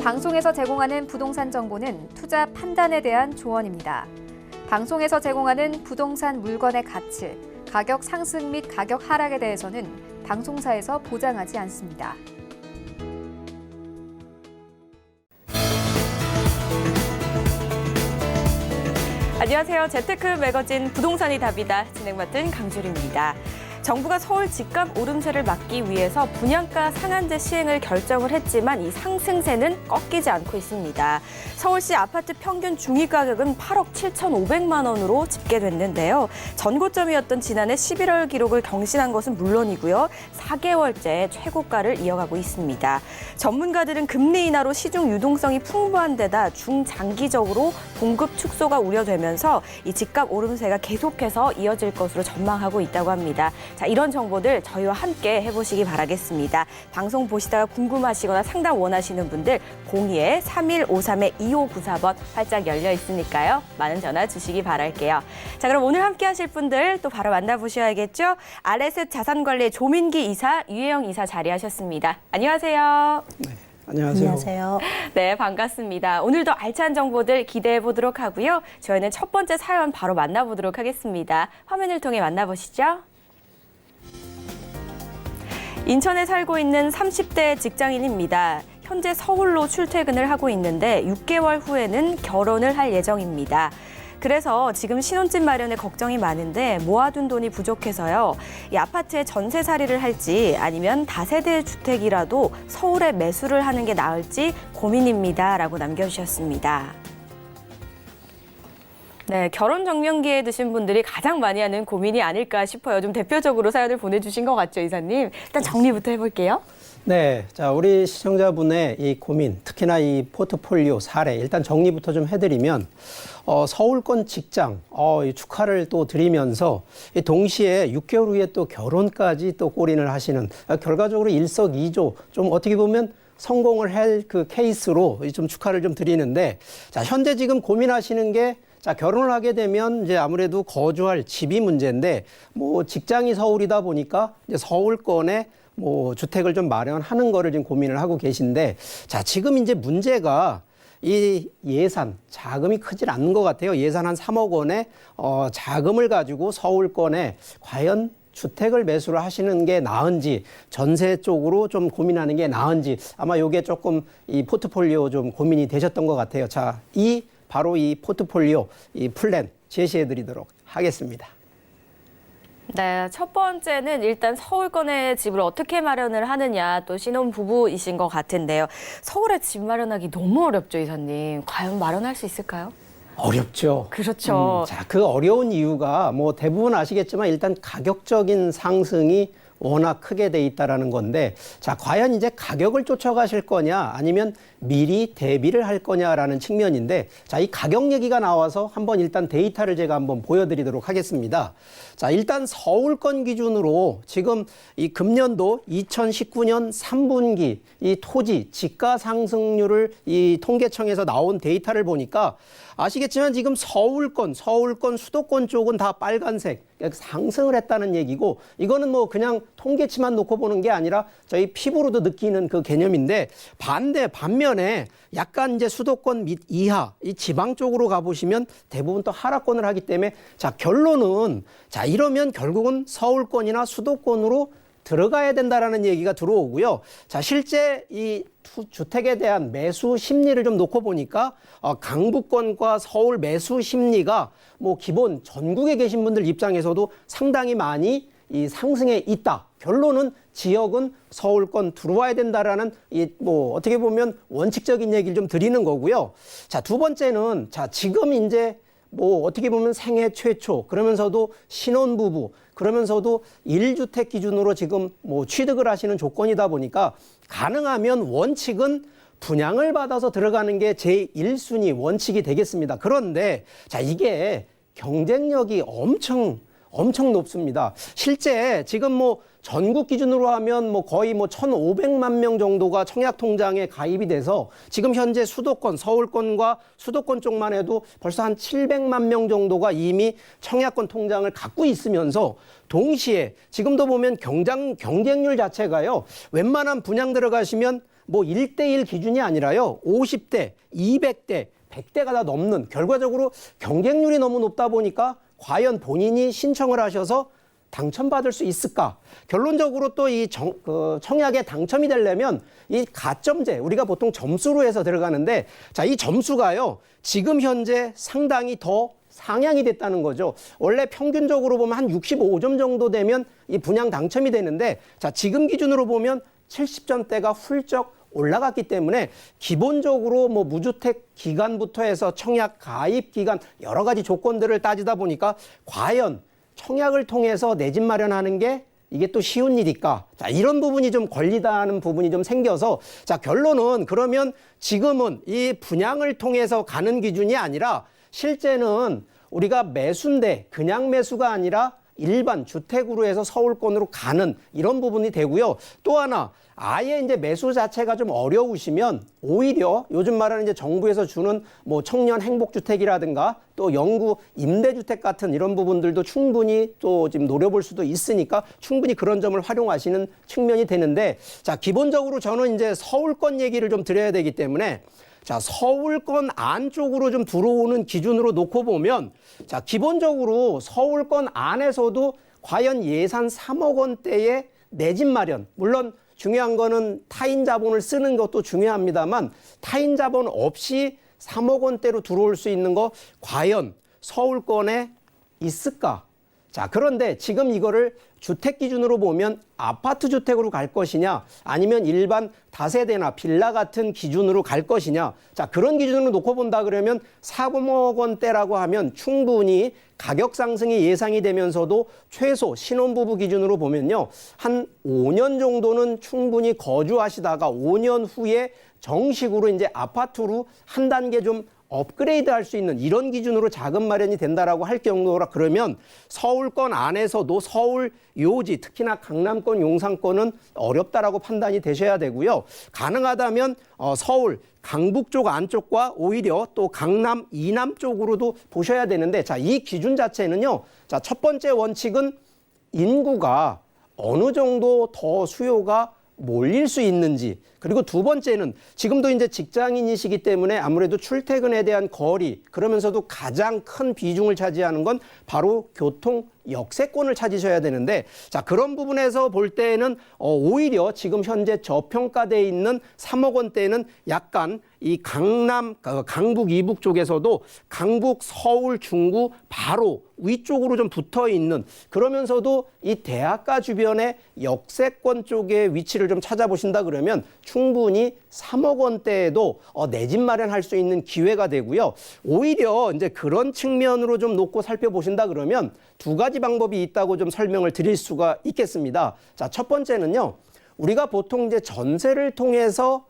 방송에서 제공하는 부동산 정보는 투자 판단에 대한 조언입니다. 방송에서 제공하는 부동산 물건의 가치, 가격 상승 및 가격 하락에 대해서는 방송사에서 보장하지 않습니다. 안녕하세요. 재테크 매거진 부동산이 답이다. 진행 맡은 강주리입니다. 정부가 서울 집값 오름세를 막기 위해서 분양가 상한제 시행을 결정을 했지만 이 상승세는 꺾이지 않고 있습니다. 서울시 아파트 평균 중위가격은 8억 7,500만 원으로 집계됐는데요. 전고점이었던 지난해 11월 기록을 경신한 것은 물론이고요. 4개월째 최고가를 이어가고 있습니다. 전문가들은 금리 인하로 시중 유동성이 풍부한 데다 중장기적으로 공급 축소가 우려되면서 이 집값 오름세가 계속해서 이어질 것으로 전망하고 있다고 합니다. 자, 이런 정보들 저희와 함께 해보시기 바라겠습니다. 방송 보시다가 궁금하시거나 상담 원하시는 분들 02-3153-2594번 활짝 열려 있으니까요. 많은 전화 주시기 바랄게요. 자, 그럼 오늘 함께 하실 분들 또 바로 만나보셔야겠죠? 알에셋 자산관리의 조민기 이사, 유혜영 이사 자리하셨습니다. 안녕하세요. 네, 안녕하세요. 안녕하세요. 네, 반갑습니다. 오늘도 알찬 정보들 기대해 보도록 하고요. 저희는 첫 번째 사연 바로 만나보도록 하겠습니다. 화면을 통해 만나보시죠. 인천에 살고 있는 30대 직장인입니다. 현재 서울로 출퇴근을 하고 있는데 6개월 후에는 결혼을 할 예정입니다. 그래서 지금 신혼집 마련에 걱정이 많은데 모아둔 돈이 부족해서요. 이 아파트에 전세살이를 할지 아니면 다세대 주택이라도 서울에 매수를 하는 게 나을지 고민입니다. 라고 남겨주셨습니다. 네, 결혼 정년기에 드신 분들이 가장 많이 하는 고민이 아닐까 싶어요. 좀 대표적으로 사연을 보내주신 것 같죠, 이사님? 일단 정리부터 해볼게요. 네, 자, 우리 시청자분의 이 고민, 특히나 이 포트폴리오 사례, 일단 정리부터 좀 해드리면, 서울권 직장, 이 축하를 또 드리면서, 동시에 6개월 후에 또 결혼까지 또 골인을 하시는, 결과적으로 일석이조, 좀 어떻게 보면 성공을 할 그 케이스로 좀 축하를 좀 드리는데, 자, 현재 지금 고민하시는 게, 자, 결혼을 하게 되면 이제 아무래도 거주할 집이 문제인데, 뭐 직장이 서울이다 보니까 이제 서울권에 뭐 주택을 좀 마련하는 거를 지금 고민을 하고 계신데, 자, 지금 이제 문제가 이 예산, 자금이 크질 않는 것 같아요. 예산 한 3억 원의 자금을 가지고 서울권에 과연 주택을 매수를 하시는 게 나은지, 전세 쪽으로 좀 고민하는 게 나은지, 아마 이게 조금 이 포트폴리오 좀 고민이 되셨던 것 같아요. 자, 바로 이 포트폴리오, 이 플랜 제시해 드리도록 하겠습니다. 네, 첫 번째는 일단 서울권에 집을 어떻게 마련을 하느냐, 또 신혼부부이신 것 같은데요. 서울에 집 마련하기 너무 어렵죠, 이사님. 과연 마련할 수 있을까요? 어렵죠. 그렇죠. 자, 그 어려운 이유가 뭐 대부분 아시겠지만 일단 가격적인 상승이 워낙 크게 돼 있다라는 건데, 자, 과연 이제 가격을 쫓아가실 거냐 아니면 미리 대비를 할 거냐라는 측면인데, 자, 이 가격 얘기가 나와서 한번 일단 데이터를 제가 한번 보여드리도록 하겠습니다. 자, 일단 서울권 기준으로 지금 이 금년도 2019년 3분기 이 토지 집가 상승률을 이 통계청에서 나온 데이터를 보니까 아시겠지만 지금 서울권, 수도권 쪽은 다 빨간색 상승을 했다는 얘기고, 이거는 뭐 그냥 통계치만 놓고 보는 게 아니라 저희 피부로도 느끼는 그 개념인데, 반면에 약간 이제 수도권 밑 이하 이 지방 쪽으로 가보시면 대부분 또 하락권을 하기 때문에, 자, 결론은 자, 이러면 결국은 서울권이나 수도권으로 들어가야 된다라는 얘기가 들어오고요. 자, 실제 이 주택에 대한 매수 심리를 좀 놓고 보니까 강북권과 서울 매수 심리가 뭐 기본 전국에 계신 분들 입장에서도 상당히 많이 이 상승에 있다. 결론은 지역은 서울권 들어와야 된다라는 이 뭐 어떻게 보면 원칙적인 얘기를 좀 드리는 거고요. 자, 두 번째는 자, 지금 이제 뭐 어떻게 보면 생애 최초, 그러면서도 신혼부부, 그러면서도 1주택 기준으로 지금 뭐 취득을 하시는 조건이다 보니까 가능하면 원칙은 분양을 받아서 들어가는 게 제1순위 원칙이 되겠습니다. 그런데 자, 이게 경쟁력이 엄청 높습니다. 실제 지금 뭐 전국 기준으로 하면 뭐 거의 뭐 1,500만 명 정도가 청약통장에 가입이 돼서 지금 현재 수도권, 서울권과 수도권 쪽만 해도 벌써 한 700만 명 정도가 이미 청약권 통장을 갖고 있으면서 동시에 지금도 보면 경쟁률 자체가요, 웬만한 분양 들어가시면 뭐 1대1 기준이 아니라요. 50대, 200대, 100대가 다 넘는 결과적으로 경쟁률이 너무 높다 보니까 과연 본인이 신청을 하셔서 당첨받을 수 있을까? 결론적으로 또 이 청약에 당첨이 되려면 이 가점제, 우리가 보통 점수로 해서 들어가는데 자, 이 점수가요. 지금 현재 상당히 더 상향이 됐다는 거죠. 원래 평균적으로 보면 한 65점 정도 되면 이 분양 당첨이 되는데 자, 지금 기준으로 보면 70점대가 훌쩍 올라갔기 때문에 기본적으로 뭐 무주택 기간부터 해서 청약 가입 기간 여러 가지 조건들을 따지다 보니까 과연 청약을 통해서 내 집 마련하는 게 이게 또 쉬운 일일까? 자, 이런 부분이 좀 걸리다는 부분이 좀 생겨서 자, 결론은 그러면 지금은 이 분양을 통해서 가는 기준이 아니라 실제는 우리가 매수인데 그냥 매수가 아니라 일반 주택으로 해서 서울권으로 가는 이런 부분이 되고요. 또 하나 아예 이제 매수 자체가 좀 어려우시면 오히려 요즘 말하는 이제 정부에서 주는 뭐 청년 행복주택이라든가 또 영구 임대주택 같은 이런 부분들도 충분히 또 지금 노려볼 수도 있으니까 충분히 그런 점을 활용하시는 측면이 되는데 자, 기본적으로 저는 이제 서울권 얘기를 좀 드려야 되기 때문에 자, 서울권 안쪽으로 좀 들어오는 기준으로 놓고 보면 자, 기본적으로 서울권 안에서도 과연 예산 3억 원대의 내 집 마련, 물론 중요한 거는 타인 자본을 쓰는 것도 중요합니다만 타인 자본 없이 3억 원대로 들어올 수 있는 거 과연 서울권에 있을까? 자, 그런데 지금 이거를 주택 기준으로 보면 아파트 주택으로 갈 것이냐 아니면 일반 다세대나 빌라 같은 기준으로 갈 것이냐. 자, 그런 기준으로 놓고 본다 그러면 3억 원대라고 하면 충분히 가격 상승이 예상이 되면서도 최소 신혼부부 기준으로 보면요. 한 5년 정도는 충분히 거주하시다가 5년 후에 정식으로 이제 아파트로 한 단계 좀 업그레이드 할 수 있는 이런 기준으로 자금 마련이 된다라고 할 경우라 그러면 서울권 안에서도 서울 요지 특히나 강남권 용산권은 어렵다라고 판단이 되셔야 되고요. 가능하다면 서울 강북 쪽 안쪽과 오히려 또 강남 이남 쪽으로도 보셔야 되는데 자, 이 기준 자체는요. 자, 첫 번째 원칙은 인구가 어느 정도 더 수요가 몰릴 수 있는지 그리고 두 번째는 지금도 이제 직장인이시기 때문에 아무래도 출퇴근에 대한 거리 그러면서도 가장 큰 비중을 차지하는 건 바로 교통 역세권을 찾으셔야 되는데 자, 그런 부분에서 볼 때는 오히려 지금 현재 저평가되어 있는 3억 원대는 약간 이 강남, 강북 이북 쪽에서도 강북, 서울, 중구 바로 위쪽으로 좀 붙어 있는 그러면서도 이 대학가 주변의 역세권 쪽에 위치를 좀 찾아보신다 그러면 충분히 3억 원대에도 내 집 마련할 수 있는 기회가 되고요. 오히려 이제 그런 측면으로 좀 놓고 살펴보신다 그러면 두 가지 방법이 있다고 좀 설명을 드릴 수가 있겠습니다. 자, 첫 번째는요. 우리가 보통 이제 전세를 통해서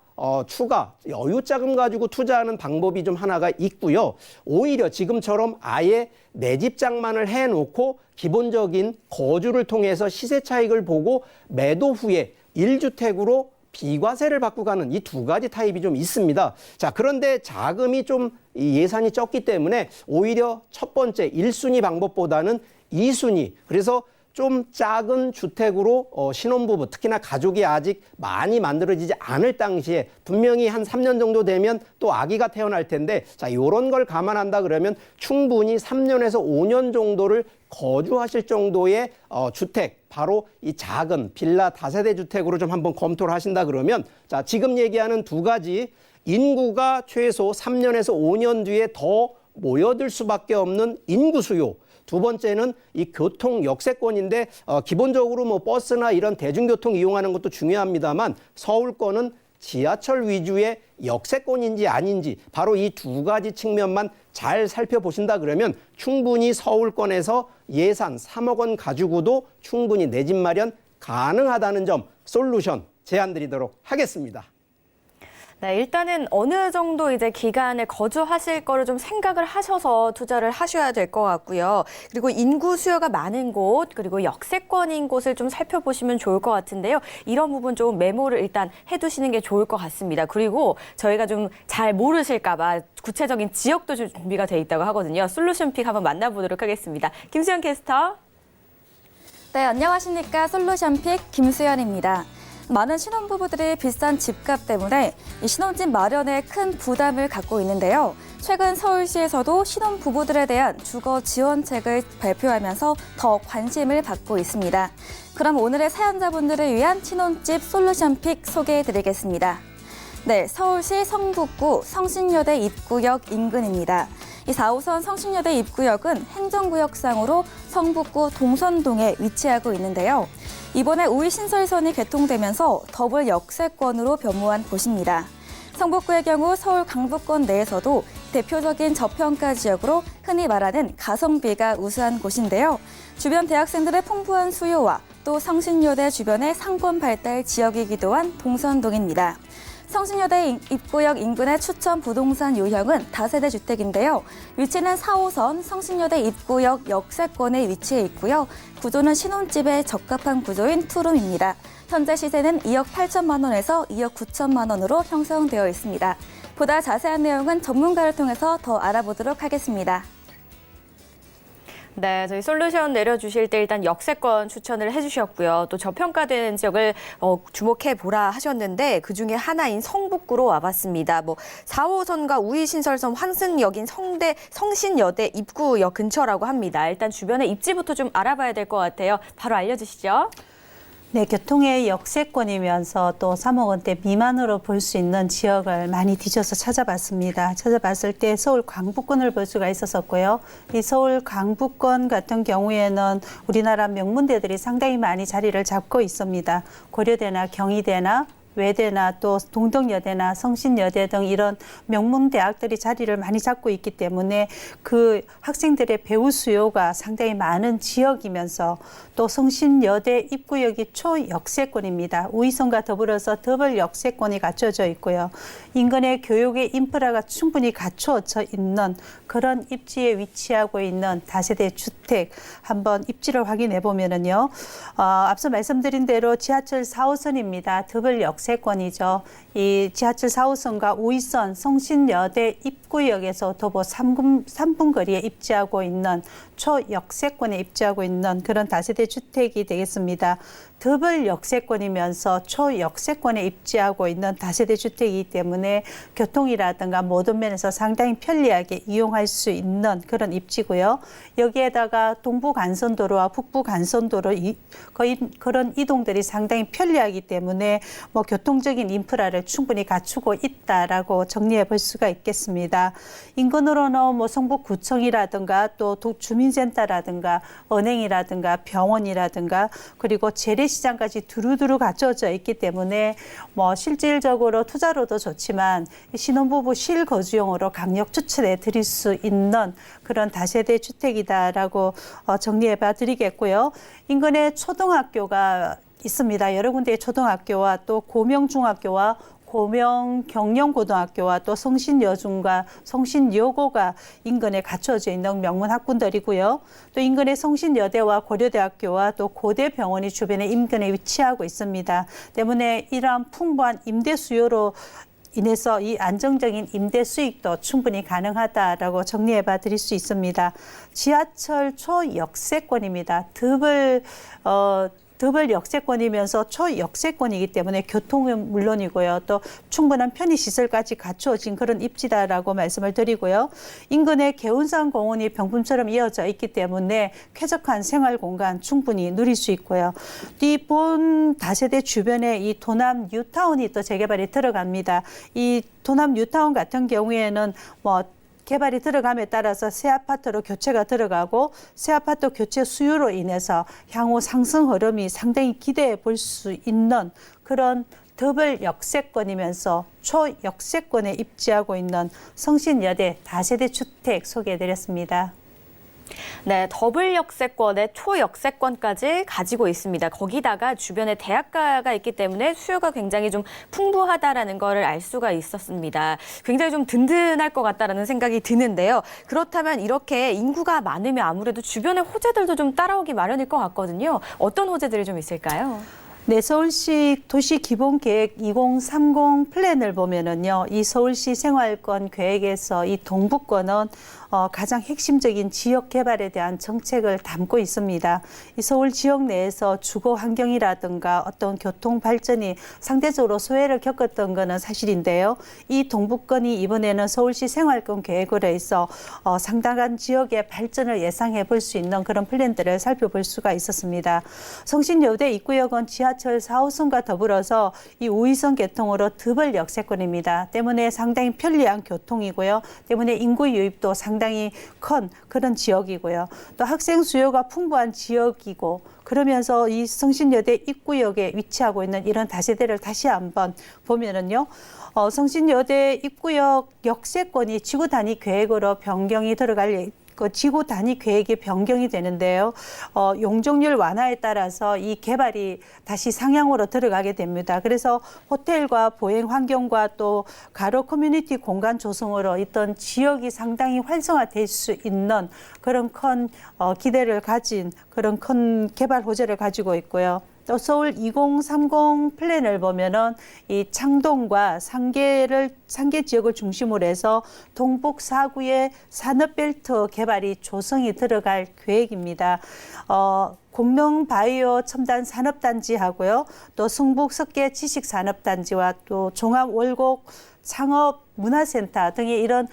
추가 여유 자금 가지고 투자하는 방법이 좀 하나가 있고요. 오히려 지금처럼 아예 내 집 장만을 해놓고 기본적인 거주를 통해서 시세 차익을 보고 매도 후에 1주택으로 비과세를 받고 가는 이 두 가지 타입이 좀 있습니다. 자, 그런데 자금이 좀 예산이 적기 때문에 오히려 첫 번째 1순위 방법보다는 2순위 그래서 좀 작은 주택으로 신혼부부 특히나 가족이 아직 많이 만들어지지 않을 당시에 분명히 한 3년 정도 되면 또 아기가 태어날 텐데 자, 요런 걸 감안한다 그러면 충분히 3년에서 5년 정도를 거주하실 정도의 주택 바로 이 작은 빌라 다세대 주택으로 좀 한번 검토를 하신다 그러면 자, 지금 얘기하는 두 가지 인구가 최소 3년에서 5년 뒤에 더 모여들 수밖에 없는 인구 수요 두 번째는 이 교통 역세권인데 기본적으로 뭐 버스나 이런 대중교통 이용하는 것도 중요합니다만 서울권은 지하철 위주의 역세권인지 아닌지 바로 이 두 가지 측면만 잘 살펴보신다 그러면 충분히 서울권에서 예산 3억 원 가지고도 충분히 내 집 마련 가능하다는 점 솔루션 제안 드리도록 하겠습니다. 네, 일단은 어느 정도 이제 기간을 거주하실 거를 좀 생각을 하셔서 투자를 하셔야 될 것 같고요. 그리고 인구 수요가 많은 곳, 그리고 역세권인 곳을 좀 살펴보시면 좋을 것 같은데요. 이런 부분 좀 메모를 일단 해두시는 게 좋을 것 같습니다. 그리고 저희가 좀 잘 모르실까 봐 구체적인 지역도 좀 준비가 돼 있다고 하거든요. 솔루션픽 한번 만나보도록 하겠습니다. 김수연 캐스터. 네, 안녕하십니까. 솔루션픽 김수연입니다. 많은 신혼부부들이 비싼 집값 때문에 이 신혼집 마련에 큰 부담을 갖고 있는데요. 최근 서울시에서도 신혼부부들에 대한 주거 지원책을 발표하면서 더 관심을 받고 있습니다. 그럼 오늘의 사연자분들을 위한 신혼집 솔루션픽 소개해드리겠습니다. 네, 서울시 성북구 성신여대 입구역 인근입니다. 이 4호선 성신여대 입구역은 행정구역상으로 성북구 동선동에 위치하고 있는데요. 이번에 우이신설선이 개통되면서 더블 역세권으로 변모한 곳입니다. 성북구의 경우 서울 강북권 내에서도 대표적인 저평가 지역으로 흔히 말하는 가성비가 우수한 곳인데요. 주변 대학생들의 풍부한 수요와 또 성신여대 주변의 상권 발달 지역이기도 한 동선동입니다. 성신여대 입구역 인근의 추천 부동산 유형은 다세대 주택인데요. 위치는 4호선 성신여대 입구역 역세권에 위치해 있고요. 구조는 신혼집에 적합한 구조인 투룸입니다. 현재 시세는 2억 8천만 원에서 2억 9천만 원으로 형성되어 있습니다. 보다 자세한 내용은 전문가를 통해서 더 알아보도록 하겠습니다. 네, 저희 솔루션 내려주실 때 일단 역세권 추천을 해주셨고요. 또 저평가되는 지역을 주목해보라 하셨는데 그중에 하나인 성북구로 와봤습니다. 4호선과 우이신설선 환승역인 성신여대 입구역 근처라고 합니다. 일단 주변의 입지부터 좀 알아봐야 될 것 같아요. 바로 알려주시죠. 네, 교통의 역세권이면서 또 3억 원대 미만으로 볼 수 있는 지역을 많이 뒤져서 찾아봤습니다. 찾아봤을 때 서울 강북권을 볼 수가 있었고요. 이 서울 강북권 같은 경우에는 우리나라 명문대들이 상당히 많이 자리를 잡고 있습니다. 고려대나 경희대나 외대나 또 동덕여대나 성신여대 등 이런 명문 대학들이 자리를 많이 잡고 있기 때문에 그 학생들의 배우 수요가 상당히 많은 지역이면서 또 성신여대 입구역이 초역세권입니다. 우이선과 더불어서 더블 역세권이 갖춰져 있고요. 인근의 교육의 인프라가 충분히 갖춰져 있는 그런 입지에 위치하고 있는 다세대 주택 한번 입지를 확인해 보면은요. 앞서 말씀드린 대로 지하철 4호선입니다. 더블 역세권이죠. 이 지하철 4호선과 우이선 성신여대 입구역에서 도보 3분 거리에 입지하고 있는 초역세권에 입지하고 있는 그런 다세대 주택이 되겠습니다. 더블 역세권이면서 초역세권에 입지하고 있는 다세대 주택이기 때문에 교통이라든가 모든 면에서 상당히 편리하게 이용할 수 있는 그런 입지고요. 여기에다가 동부 간선도로와 북부 간선도로 거의 그런 이동들이 상당히 편리하기 때문에 교통적인 인프라를 충분히 갖추고 있다라고 정리해 볼 수가 있겠습니다. 인근으로는 성북구청이라든가 또 주민센터라든가 은행이라든가 병원이라든가 그리고 재래시장까지 두루두루 갖춰져 있기 때문에 실질적으로 투자로도 좋지만 신혼부부 실거주용으로 강력 추천해 드릴 수 있는 그런 다세대 주택이다라고 정리해 봐 드리겠고요. 인근에 초등학교가 있습니다. 여러 군데의 초등학교와 또 고명중학교와 고명경영고등학교와 또 성신여중과 성신여고가 인근에 갖춰져 있는 명문 학군들이고요. 또 인근에 성신여대와 고려대학교와 또 고대병원이 주변에 인근에 위치하고 있습니다. 때문에 이러한 풍부한 임대 수요로 인해서 이 안정적인 임대 수익도 충분히 가능하다라고 정리해봐 드릴 수 있습니다. 지하철 초역세권입니다. 더블 역세권이면서 초역세권이기 때문에 교통은 물론이고요. 또 충분한 편의시설까지 갖추어진 그런 입지다라고 말씀을 드리고요. 인근에 개운산 공원이 병풍처럼 이어져 있기 때문에 쾌적한 생활공간 충분히 누릴 수 있고요. 이 본 다세대 주변에 이 도남 뉴타운이 또 재개발이 들어갑니다. 이 도남 뉴타운 같은 경우에는 개발이 들어감에 따라서 새 아파트로 교체가 들어가고 새 아파트 교체 수요로 인해서 향후 상승 흐름이 상당히 기대해 볼 수 있는 그런 더블 역세권이면서 초역세권에 입지하고 있는 성신여대 다세대 주택 소개해드렸습니다. 네, 더블 역세권에 초역세권까지 가지고 있습니다. 거기다가 주변에 대학가가 있기 때문에 수요가 굉장히 좀 풍부하다라는 거를 알 수가 있었습니다. 굉장히 좀 든든할 것 같다라는 생각이 드는데요. 그렇다면 이렇게 인구가 많으면 아무래도 주변의 호재들도 좀 따라오기 마련일 것 같거든요. 어떤 호재들이 좀 있을까요? 네, 서울시 도시기본계획 2030 플랜을 보면은요, 이 서울시 생활권 계획에서 이 동북권은 가장 핵심적인 지역 개발에 대한 정책을 담고 있습니다. 이 서울 지역 내에서 주거 환경이라든가 어떤 교통 발전이 상대적으로 소외를 겪었던 것은 사실인데요. 이 동북권이 이번에는 서울시 생활권 계획으로 해서 상당한 지역의 발전을 예상해 볼 수 있는 그런 플랜들을 살펴볼 수가 있었습니다. 성신여대 입구역은 지하철 4호선과 더불어서 이 우이선 개통으로 더블 역세권입니다. 때문에 상당히 편리한 교통이고요. 때문에 인구 유입도 상당히 큰 그런 지역이고요. 또 학생 수요가 풍부한 지역이고 그러면서 이 성신여대 입구역에 위치하고 있는 이런 다세대를 다시 한번 보면은요. 성신여대 입구역 역세권이 지구 단위 계획으로 변경이 들어갈 그 지구 단위 계획이 변경이 되는데요. 용적률 완화에 따라서 이 개발이 다시 상향으로 들어가게 됩니다. 그래서 호텔과 보행 환경과 또 가로 커뮤니티 공간 조성으로 있던 지역이 상당히 활성화될 수 있는 그런 큰 기대를 가진 그런 큰 개발 호재를 가지고 있고요. 또 서울 2030 플랜을 보면은 이 창동과 상계 지역을 중심으로 해서 동북 4구의 산업벨트 개발이 조성이 들어갈 계획입니다. 공릉 바이오 첨단 산업단지하고요. 또 승북 석계 지식산업단지와 또 종합 월곡 창업 문화센터 등의 이런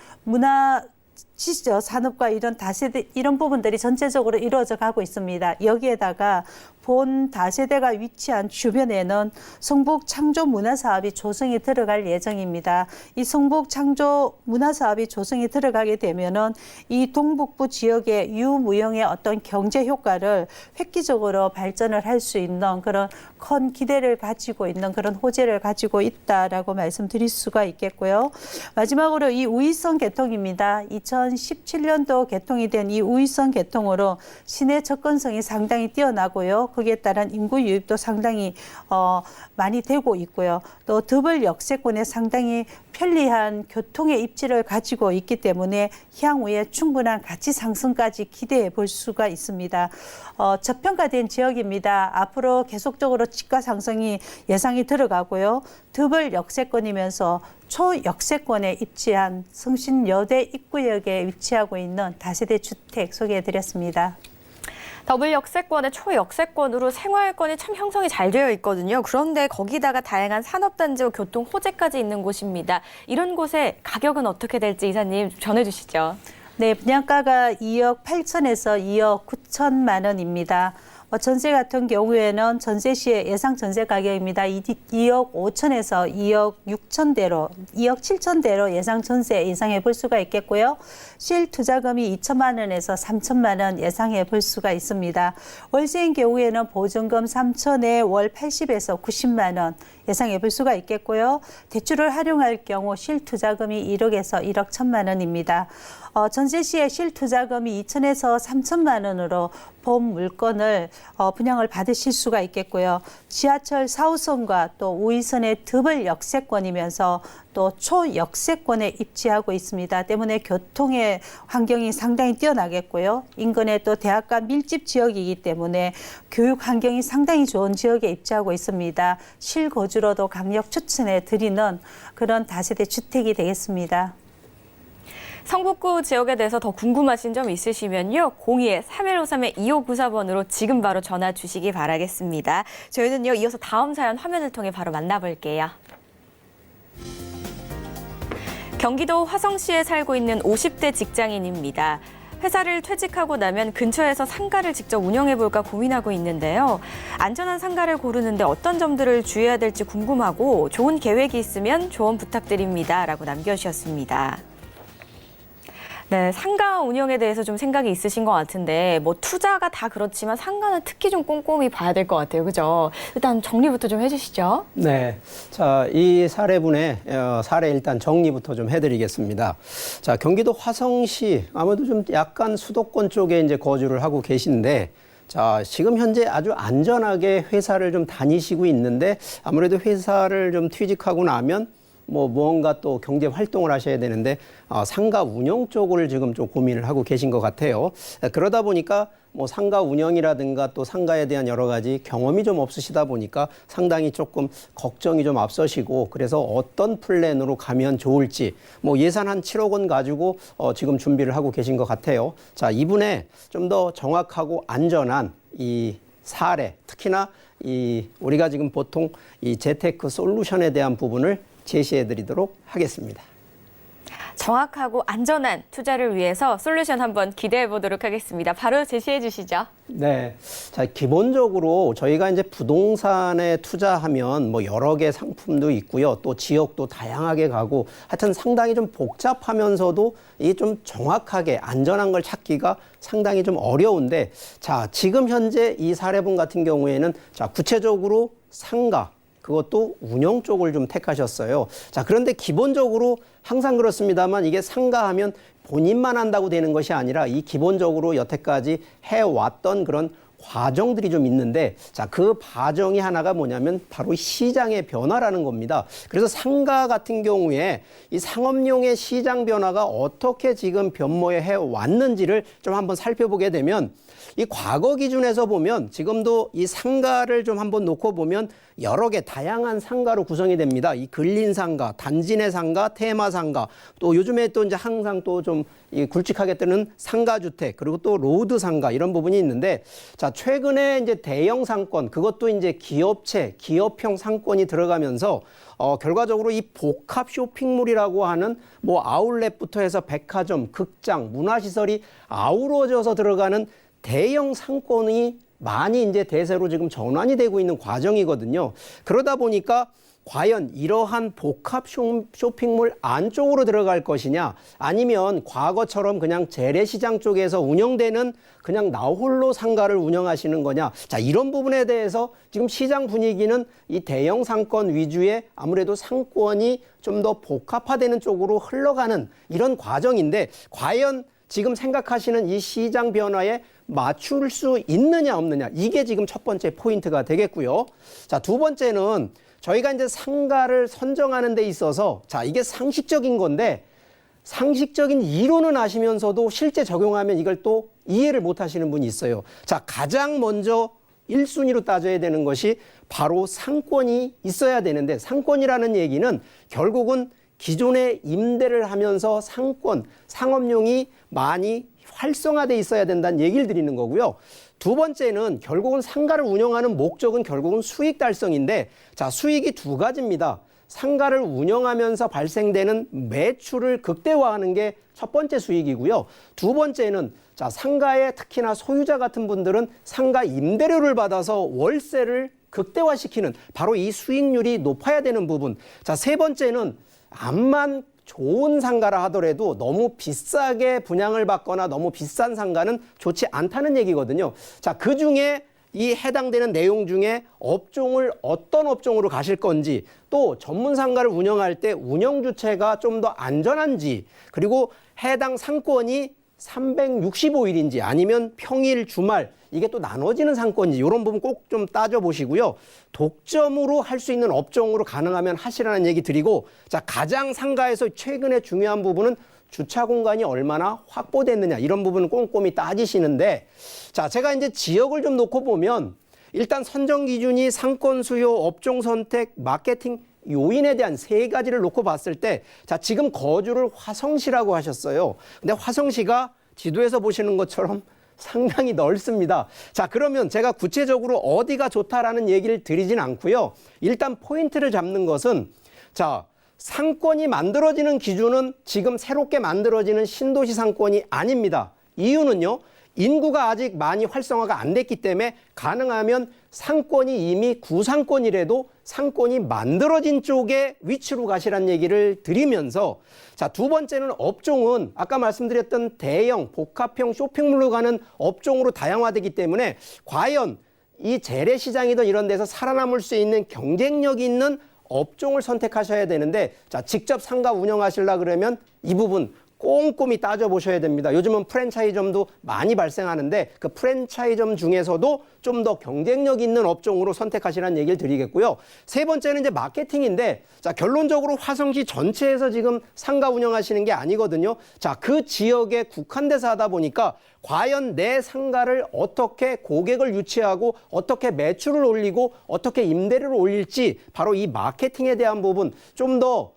산업과 이런 다세대 이런 부분들이 전체적으로 이루어져 가고 있습니다. 여기에다가 본 다세대가 위치한 주변에는 성북 창조 문화사업이 조성이 들어갈 예정입니다. 이 성북 창조 문화사업이 조성이 들어가게 되면은 이 동북부 지역의 유무형의 어떤 경제 효과를 획기적으로 발전을 할 수 있는 그런 큰 기대를 가지고 있는 그런 호재를 가지고 있다라고 말씀드릴 수가 있겠고요. 마지막으로 이 우이선 개통입니다. 2017년도 개통이 된 이 우이선 개통으로 시내 접근성이 상당히 뛰어나고요. 거기에 따른 인구 유입도 상당히 많이 되고 있고요. 또 더블 역세권에 상당히 편리한 교통의 입지를 가지고 있기 때문에 향후에 충분한 가치 상승까지 기대해 볼 수가 있습니다. 저평가된 지역입니다. 앞으로 계속적으로 집가 상승이 예상이 들어가고요. 더블 역세권이면서 초역세권에 입지한 성신여대 입구역에 위치하고 있는 다세대 주택 소개해 드렸습니다. 더블 역세권의 초역세권으로 생활권이 참 형성이 잘 되어 있거든요. 그런데 거기다가 다양한 산업단지와 교통 호재까지 있는 곳입니다. 이런 곳의 가격은 어떻게 될지 이사님 전해주시죠. 네, 분양가가 2억 8천에서 2억 9천만 원입니다. 전세 같은 경우에는 전세 시의 예상 전세 가격입니다. 2억 5천에서 2억 6천대로, 2억 7천대로 예상 전세 예상해 볼 수가 있겠고요. 실투자금이 2천만 원에서 3천만 원 예상해 볼 수가 있습니다. 월세인 경우에는 보증금 3천에 월 80에서 90만 원 예상해 볼 수가 있겠고요. 대출을 활용할 경우 실투자금이 1억에서 1억 1천만 원입니다. 전세 시에 실투자금이 2천에서 3천만 원으로 본 물건을 분양을 받으실 수가 있겠고요. 지하철 4호선과 또 우이선의 더블 역세권이면서 또 초역세권에 입지하고 있습니다. 때문에 교통의 환경이 상당히 뛰어나겠고요. 인근에 또 대학가 밀집 지역이기 때문에 교육 환경이 상당히 좋은 지역에 입지하고 있습니다. 실거주로도 강력 추천해 드리는 그런 다세대 주택이 되겠습니다. 성북구 지역에 대해서 더 궁금하신 점 있으시면요. 02-3153-2594번으로 지금 바로 전화 주시기 바라겠습니다. 저희는요, 이어서 다음 사연 화면을 통해 바로 만나볼게요. 경기도 화성시에 살고 있는 50대 직장인입니다. 회사를 퇴직하고 나면 근처에서 상가를 직접 운영해볼까 고민하고 있는데요. 안전한 상가를 고르는데 어떤 점들을 주의해야 될지 궁금하고 좋은 계획이 있으면 조언 부탁드립니다. 라고 남겨주셨습니다. 네, 상가 운영에 대해서 좀 생각이 있으신 것 같은데 뭐 투자가 다 그렇지만 상가는 특히 좀 꼼꼼히 봐야 될 것 같아요. 그죠? 일단 정리부터 좀 해주시죠. 네. 자, 이 사례분의 사례 일단 정리부터 좀 해드리겠습니다. 자, 경기도 화성시 아무래도 좀 약간 수도권 쪽에 이제 거주를 하고 계신데 자, 지금 현재 아주 안전하게 회사를 좀 다니시고 있는데 아무래도 회사를 좀 퇴직하고 나면 무언가 또 경제 활동을 하셔야 되는데 상가 운영 쪽을 지금 좀 고민을 하고 계신 것 같아요. 그러다 보니까 뭐 상가 운영이라든가 또 상가에 대한 여러 가지 경험이 좀 없으시다 보니까 상당히 조금 걱정이 좀 앞서시고 그래서 어떤 플랜으로 가면 좋을지 뭐 예산 한 7억 원 가지고 지금 준비를 하고 계신 것 같아요. 자, 이분의 좀 더 정확하고 안전한 이 사례, 특히나 우리가 지금 보통 이 재테크 솔루션에 대한 부분을 제시해 드리도록 하겠습니다. 정확하고 안전한 투자를 위해서 솔루션 한번 기대해 보도록 하겠습니다. 바로 제시해 주시죠. 네. 자, 기본적으로 저희가 이제 부동산에 투자하면 뭐 여러 개 상품도 있고요. 또 지역도 다양하게 가고 하여튼 상당히 좀 복잡하면서도 이 좀 정확하게 안전한 걸 찾기가 상당히 좀 어려운데 자, 지금 현재 이 사례분 같은 경우에는 자, 구체적으로 상가 그것도 운영 쪽을 좀 택하셨어요. 자, 그런데 기본적으로 항상 그렇습니다만 이게 상가하면 본인만 한다고 되는 것이 아니라 이 기본적으로 여태까지 해왔던 그런 과정들이 좀 있는데 자, 그 과정이 하나가 뭐냐면 바로 시장의 변화라는 겁니다. 그래서 상가 같은 경우에 이 상업용의 시장 변화가 어떻게 지금 변모해 왔는지를 좀 한번 살펴보게 되면 이 과거 기준에서 보면 지금도 이 상가를 좀 한번 놓고 보면 여러 개 다양한 상가로 구성이 됩니다. 이 근린 상가, 단지 내 상가, 테마 상가, 또 요즘에 또 이제 항상 또 좀 굵직하게 뜨는 상가 주택, 그리고 또 로드 상가 이런 부분이 있는데 자, 최근에 이제 대형 상권, 그것도 이제 기업체, 기업형 상권이 들어가면서 결과적으로 이 복합 쇼핑몰이라고 하는 뭐 아울렛부터 해서 백화점, 극장, 문화시설이 아우러져서 들어가는 대형 상권이 많이 이제 대세로 지금 전환이 되고 있는 과정이거든요. 그러다 보니까 과연 이러한 복합 쇼핑몰 안쪽으로 들어갈 것이냐 아니면 과거처럼 그냥 재래시장 쪽에서 운영되는 그냥 나홀로 상가를 운영하시는 거냐. 자, 이런 부분에 대해서 지금 시장 분위기는 이 대형 상권 위주의 아무래도 상권이 좀 더 복합화되는 쪽으로 흘러가는 이런 과정인데 과연 지금 생각하시는 이 시장 변화에 맞출 수 있느냐 없느냐 이게 지금 첫 번째 포인트가 되겠고요. 자, 두 번째는 저희가 이제 상가를 선정하는 데 있어서 자, 이게 상식적인 건데 상식적인 이론은 아시면서도 실제 적용하면 이걸 또 이해를 못 하시는 분이 있어요. 자, 가장 먼저 1순위로 따져야 되는 것이 바로 상권이 있어야 되는데 상권이라는 얘기는 결국은 기존에 임대를 하면서 상권, 상업용이 많이 활성화돼 있어야 된다는 얘기를 드리는 거고요. 두 번째는 결국은 상가를 운영하는 목적은 결국은 수익 달성인데 자, 수익이 두 가지입니다. 상가를 운영하면서 발생되는 매출을 극대화하는 게 첫 번째 수익이고요. 두 번째는 자, 상가의 특히나 소유자 같은 분들은 상가 임대료를 받아서 월세를 극대화시키는 바로 이 수익률이 높아야 되는 부분. 자, 세 번째는 암만 좋은 상가라 하더라도 너무 비싸게 분양을 받거나 너무 비싼 상가는 좋지 않다는 얘기거든요. 자, 그 중에 이 해당되는 내용 중에 업종을 어떤 업종으로 가실 건지 또 전문 상가를 운영할 때 운영 주체가 좀 더 안전한지 그리고 해당 상권이 365일인지 아니면 평일 주말 이게 또 나눠지는 상권인지 이런 부분 꼭 좀 따져보시고요. 독점으로 할 수 있는 업종으로 가능하면 하시라는 얘기 드리고 자, 가장 상가에서 최근에 중요한 부분은 주차 공간이 얼마나 확보됐느냐 이런 부분은 꼼꼼히 따지시는데 자, 제가 이제 지역을 좀 놓고 보면 일단 선정 기준이 상권 수요, 업종 선택, 마케팅 요인에 대한 세 가지를 놓고 봤을 때 자, 지금 거주를 화성시라고 하셨어요. 근데 화성시가 지도에서 보시는 것처럼 상당히 넓습니다. 자, 그러면 제가 구체적으로 어디가 좋다라는 얘기를 드리진 않고요. 일단 포인트를 잡는 것은 자, 상권이 만들어지는 기준은 지금 새롭게 만들어지는 신도시 상권이 아닙니다. 이유는요. 인구가 아직 많이 활성화가 안 됐기 때문에 가능하면 상권이 이미 구상권이라도 상권이 만들어진 쪽에 위치로 가시라는 얘기를 드리면서 자, 두 번째는 업종은 아까 말씀드렸던 대형 복합형 쇼핑몰로 가는 업종으로 다양화되기 때문에 과연 이 재래시장이든 이런 데서 살아남을 수 있는 경쟁력이 있는 업종을 선택하셔야 되는데 자, 직접 상가 운영하시려 그러면 이 부분 꼼꼼히 따져보셔야 됩니다. 요즘은 프랜차이점도 많이 발생하는데 그 프랜차이점 중에서도 좀 더 경쟁력 있는 업종으로 선택하시라는 얘기를 드리겠고요. 세 번째는 이제 마케팅인데, 자, 결론적으로 화성시 전체에서 지금 상가 운영하시는 게 아니거든요. 자, 그 지역에 국한돼서 하다 보니까 과연 내 상가를 어떻게 고객을 유치하고 어떻게 매출을 올리고 어떻게 임대료를 올릴지, 바로 이 마케팅에 대한 부분 좀 더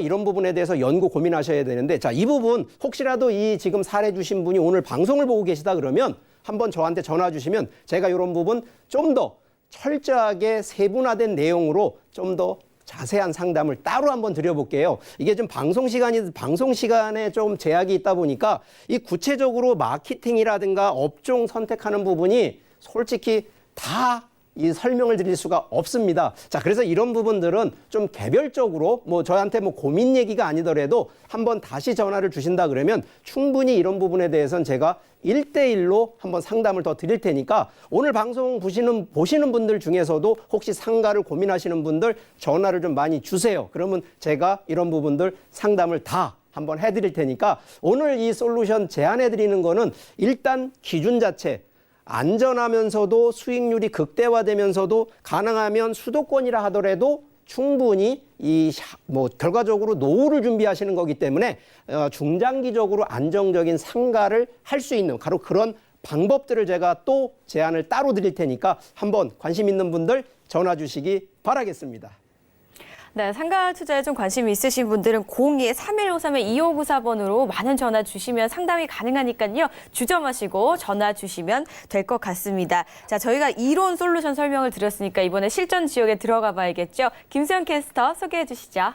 이런 부분에 대해서 연구 고민하셔야 되는데, 자, 이 부분 혹시라도 이 지금 사례 주신 분이 오늘 방송을 보고 계시다 그러면 한번 저한테 전화 주시면 제가 이런 부분 좀 더 철저하게 세분화된 내용으로 좀 더 자세한 상담을 따로 한번 드려볼게요. 이게 좀 방송 시간에 좀 제약이 있다 보니까 이 구체적으로 마케팅이라든가 업종 선택하는 부분이 솔직히 다 이 설명을 드릴 수가 없습니다. 자, 그래서 이런 부분들은 좀 개별적으로 뭐 저한테 뭐 고민 얘기가 아니더라도 한번 다시 전화를 주신다 그러면 충분히 이런 부분에 대해서는 제가 1대1로 한번 상담을 더 드릴 테니까 오늘 방송 보시는 분들 중에서도 혹시 상가를 고민하시는 분들 전화를 좀 많이 주세요. 그러면 제가 이런 부분들 상담을 다 한번 해드릴 테니까 오늘 이 솔루션 제안해 드리는 거는 일단 기준 자체 안전하면서도 수익률이 극대화되면서도 가능하면 수도권이라 하더라도 충분히 결과적으로 노후를 준비하시는 거기 때문에 중장기적으로 안정적인 상가를 할 수 있는 바로 그런 방법들을 제가 또 제안을 따로 드릴 테니까 한번 관심 있는 분들 전화 주시기 바라겠습니다. 네, 상가 투자에 좀 관심이 있으신 분들은 02-3153-2594번으로 많은 전화 주시면 상담이 가능하니까요. 주저마시고 전화 주시면 될 것 같습니다. 자, 저희가 이론 솔루션 설명을 드렸으니까 이번에 실전 지역에 들어가 봐야겠죠. 김수영 캐스터 소개해 주시죠.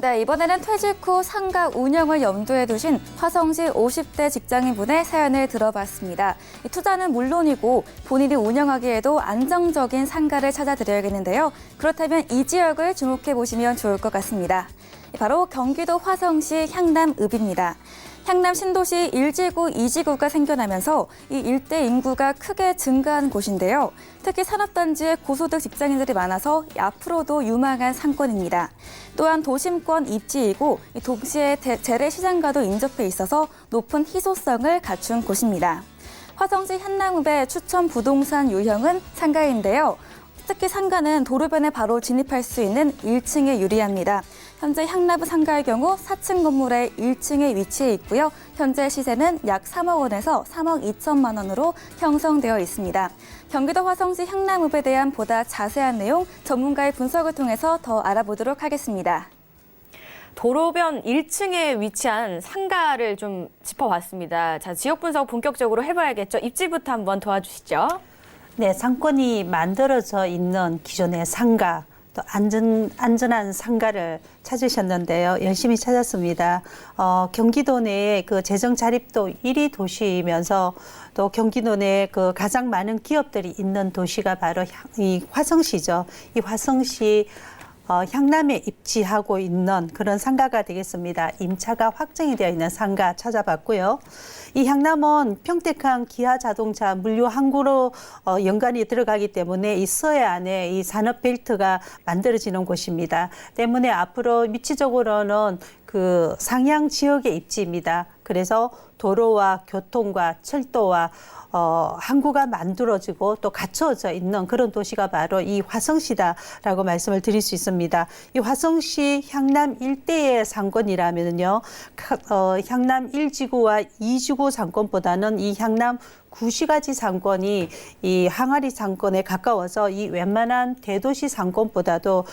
네, 이번에는 퇴직 후 상가 운영을 염두에 두신 화성시 50대 직장인분의 사연을 들어봤습니다. 투자는 물론이고 본인이 운영하기에도 안정적인 상가를 찾아드려야겠는데요. 그렇다면 이 지역을 주목해 보시면 좋을 것 같습니다. 바로 경기도 화성시 향남읍입니다. 향남 신도시 1지구, 2지구가 생겨나면서 이 일대 인구가 크게 증가한 곳인데요. 특히 산업단지에 고소득 직장인들이 많아서 앞으로도 유망한 상권입니다. 또한 도심권 입지이고 동시에 재래시장과도 인접해 있어서 높은 희소성을 갖춘 곳입니다. 화성시 향남읍의 추천 부동산 유형은 상가인데요. 특히 상가는 도로변에 바로 진입할 수 있는 1층에 유리합니다. 현재 향남읍 상가의 경우 4층 건물의 1층에 위치해 있고요. 현재 시세는 약 3억 원에서 3억 2천만 원으로 형성되어 있습니다. 경기도 화성시 향남읍에 대한 보다 자세한 내용 전문가의 분석을 통해서 더 알아보도록 하겠습니다. 도로변 1층에 위치한 상가를 좀 짚어봤습니다. 자, 지역 분석 본격적으로 해봐야겠죠. 입지부터 한번 도와주시죠. 네, 상권이 만들어져 있는 기존의 상가, 또 안전한 상가를 찾으셨는데요. 열심히 찾았습니다. 경기도 내에 그 재정 자립도 1위 도시이면서 또 경기도 내에 그 가장 많은 기업들이 있는 도시가 바로 이 화성시죠. 이 화성시 향남에 입지하고 있는 그런 상가가 되겠습니다. 임차가 확정이 되어 있는 상가 찾아봤고요. 이 향남은 평택항 기아자동차 물류 항구로 연관이 들어가기 때문에 이 서해안에 이 산업벨트가 만들어지는 곳입니다. 때문에 앞으로 위치적으로는 그 상향 지역의 입지입니다. 그래서 도로와 교통과 철도와 항구가 만들어지고 또 갖춰져 있는 그런 도시가 바로 이 화성시다라고 말씀을 드릴 수 있습니다. 이 화성시 향남 일대의 상권이라면요, 향남 1지구와 2지구 상권보다는 이 향남 구시가지 상권이 이 항아리 상권에 가까워서 이 웬만한 대도시 상권보다도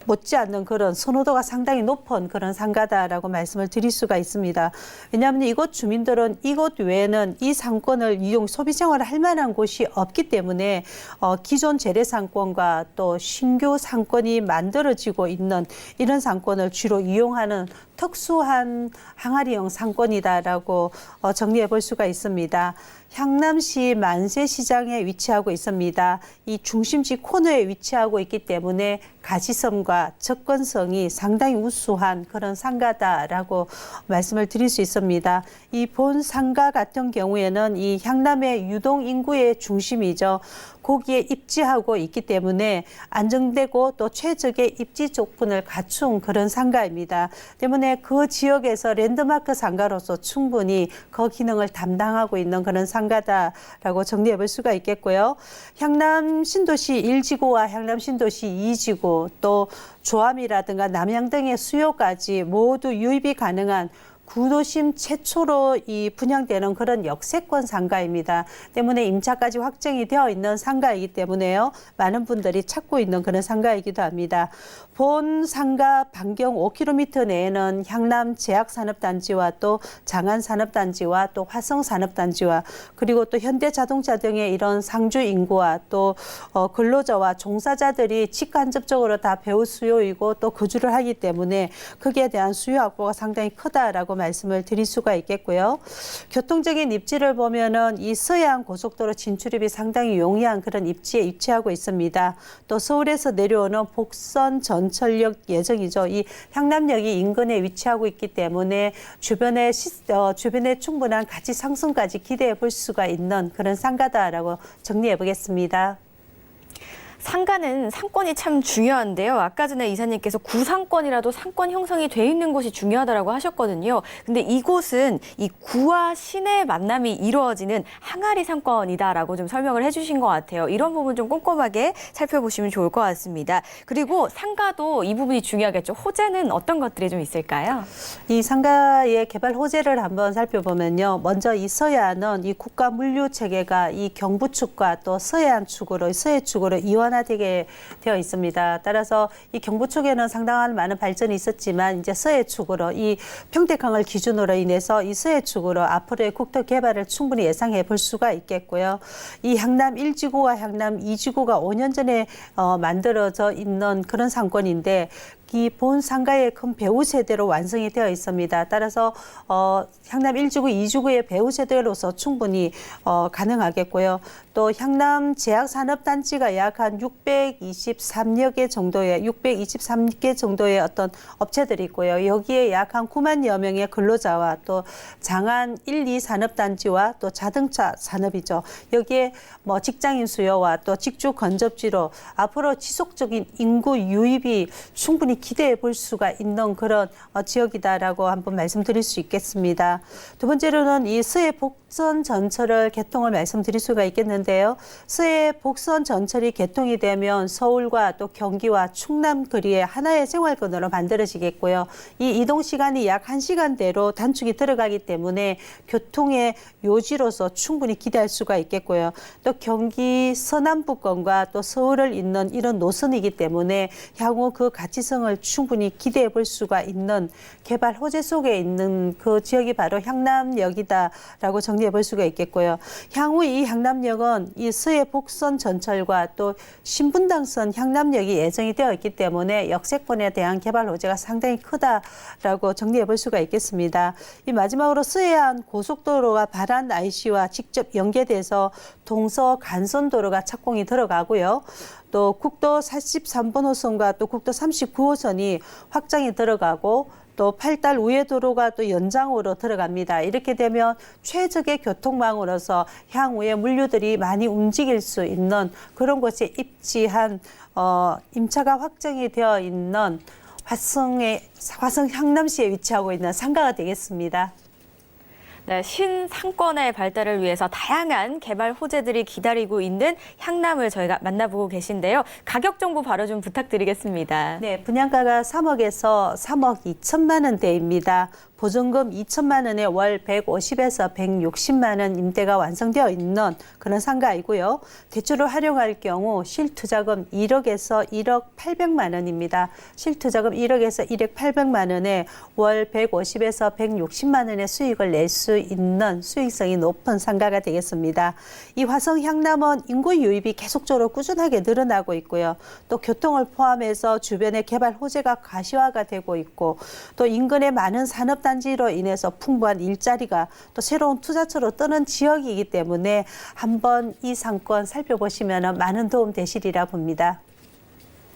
못지않는 그런 선호도가 상당히 높은 그런 상가다라고 말씀을 드릴 수가 있습니다. 왜냐하면 이곳 주민들은 이곳 외에는 이 상권을 소비 생활을 할 만한 곳이 없기 때문에 기존 재래 상권과 또 신규 상권이 만들어지고 있는 이런 상권을 주로 이용하는 특수한 항아리형 상권이다라고 정리해 볼 수가 있습니다. 향남시 만세시장에 위치하고 있습니다. 이 중심지 코너에 위치하고 있기 때문에 가시성과 접근성이 상당히 우수한 그런 상가다라고 말씀을 드릴 수 있습니다. 이 본 상가 같은 경우에는 이 향남의 유동 인구의 중심이죠. 거기에 입지하고 있기 때문에 안정되고 또 최적의 입지 조건을 갖춘 그런 상가입니다. 때문에 그 지역에서 랜드마크 상가로서 충분히 그 기능을 담당하고 있는 그런 상가다라고 정리해 볼 수가 있겠고요. 향남 신도시 1지구와 향남 신도시 2지구 또 조암이라든가 남양 등의 수요까지 모두 유입이 가능한 구도심 최초로 이 분양되는 그런 역세권 상가입니다. 때문에 임차까지 확정이 되어 있는 상가이기 때문에요. 많은 분들이 찾고 있는 그런 상가이기도 합니다. 본 상가 반경 5km 내에는 향남 제약산업단지와 또 장안산업단지와 또 화성산업단지와 그리고 또 현대자동차 등의 이런 상주 인구와 또 근로자와 종사자들이 직간접적으로 다 배우 수요이고 또 거주를 하기 때문에 거기에 대한 수요 확보가 상당히 크다라고 말씀을 드릴 수가 있겠고요. 교통적인 입지를 보면은 이 서해안 고속도로 진출입이 상당히 용이한 그런 입지에 위치하고 있습니다. 또 서울에서 내려오는 복선 전철역 예정이죠. 이 향남역이 인근에 위치하고 있기 때문에 주변에 충분한 가치 상승까지 기대해 볼 수가 있는 그런 상가다라고 정리해 보겠습니다. 상가는 상권이 참 중요한데요. 아까 전에 이사님께서 구상권이라도 상권 형성이 돼 있는 곳이 중요하다고 하셨거든요. 근데 이곳은 이 구와 신의 만남이 이루어지는 항아리 상권이다라고 좀 설명을 해주신 것 같아요. 이런 부분 좀 꼼꼼하게 살펴보시면 좋을 것 같습니다. 그리고 상가도 이 부분이 중요하겠죠. 호재는 어떤 것들이 좀 있을까요? 이 상가의 개발 호재를 한번 살펴보면요. 먼저 이 서해안은 이 국가 물류 체계가 이 경부 축과 또 서해안 축으로 서해 축으로 이원화되게 되어 있습니다. 따라서 이 경부 축에는 상당한 많은 발전이 있었지만 이제 서해 축으로 이 평택항을 기준으로 인해서 이 서해 축으로 앞으로의 국토 개발을 충분히 예상해 볼 수가 있겠고요. 이 향남 1지구와 향남 2지구가 5년 전에 만들어져 있는 그런 상권인데 이 본 상가의 큰 배후 세대로 완성이 되어 있습니다. 따라서 향남 1지구, 2지구의 배후 세대로서 충분히 가능하겠고요. 또 향남 제약산업단지가 약 한 623여 개 정도의 어떤 업체들이 있고요. 여기에 약 한 9만여 명의 근로자와 또 장안 1, 2 산업단지와 또 자동차 산업이죠. 여기에 뭐 직장인 수요와 또 직주 건접지로 앞으로 지속적인 인구 유입이 충분히 기대해 볼 수가 있는 그런 지역이다라고 한번 말씀드릴 수 있겠습니다. 두 번째로는 이 서해 복선 전철을 개통을 말씀드릴 수가 있겠는데요. 서해 복선 전철이 개통이 되면 서울과 또 경기와 충남 거리에 하나의 생활권으로 만들어지겠고요. 이 이동 시간이 약 1시간대로 단축이 들어가기 때문에 교통의 요지로서 충분히 기대할 수가 있겠고요. 또 경기 서남부권과 또 서울을 잇는 이런 노선이기 때문에 향후 그 가치성을 충분히 기대해 볼 수가 있는 개발 호재 속에 있는 그 지역이 바로 향남역이다라고 정리해 볼 수가 있겠고요. 향후 이 향남역은 이 서해 복선 전철과 또 신분당선 향남역이 예정이 되어 있기 때문에 역세권에 대한 개발 호재가 상당히 크다라고 정리해 볼 수가 있겠습니다. 이 마지막으로 서해안 고속도로가 발안 IC와 직접 연계돼서 동서 간선도로가 착공이 들어가고요. 또 국도 43번 호선과 또 국도 39호선이 확장이 들어가고 또 8달 우회도로가 또 연장으로 들어갑니다. 이렇게 되면 최적의 교통망으로서 향후에 물류들이 많이 움직일 수 있는 그런 곳에 입지한 임차가 확정이 되어 있는 화성 향남시에 위치하고 있는 상가가 되겠습니다. 네, 신상권의 발달을 위해서 다양한 개발 호재들이 기다리고 있는 향남을 저희가 만나보고 계신데요. 가격 정보 바로 좀 부탁드리겠습니다. 네, 분양가가 3억에서 3억 2천만 원대입니다. 보증금 2천만 원에 월 150에서 160만 원 임대가 완성되어 있는 그런 상가이고요. 대출을 활용할 경우 실투자금 1억에서 1억 800만 원입니다. 실투자금 1억에서 1억 800만 원에 월 150에서 160만 원의 수익을 낼 수 있는 수익성이 높은 상가가 되겠습니다. 이 화성 향남은 인구 유입이 계속적으로 꾸준하게 늘어나고 있고요. 또 교통을 포함해서 주변의 개발 호재가 가시화가 되고 있고 또 인근의 많은 산업단지로 인해서 풍부한 일자리가 또 새로운 투자처로 뜨는 지역이기 때문에 한번 이 상권 살펴보시면 많은 도움 되시리라 봅니다.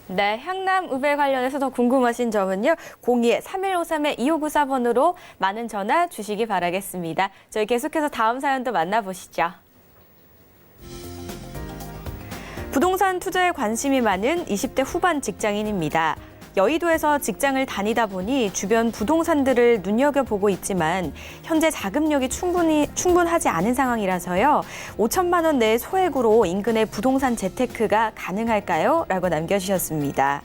네, 향남읍에 관련해서 더 궁금하신 점은요. 02-3153-2594번으로 많은 전화 주시기 바라겠습니다. 저희 계속해서 다음 사연도 만나보시죠. 부동산 투자에 관심이 많은 20대 후반 직장인입니다. 여의도에서 직장을 다니다 보니 주변 부동산들을 눈여겨보고 있지만 현재 자금력이 충분하지 않은 상황이라서요. 5천만 원 내 소액으로 인근의 부동산 재테크가 가능할까요? 라고 남겨주셨습니다.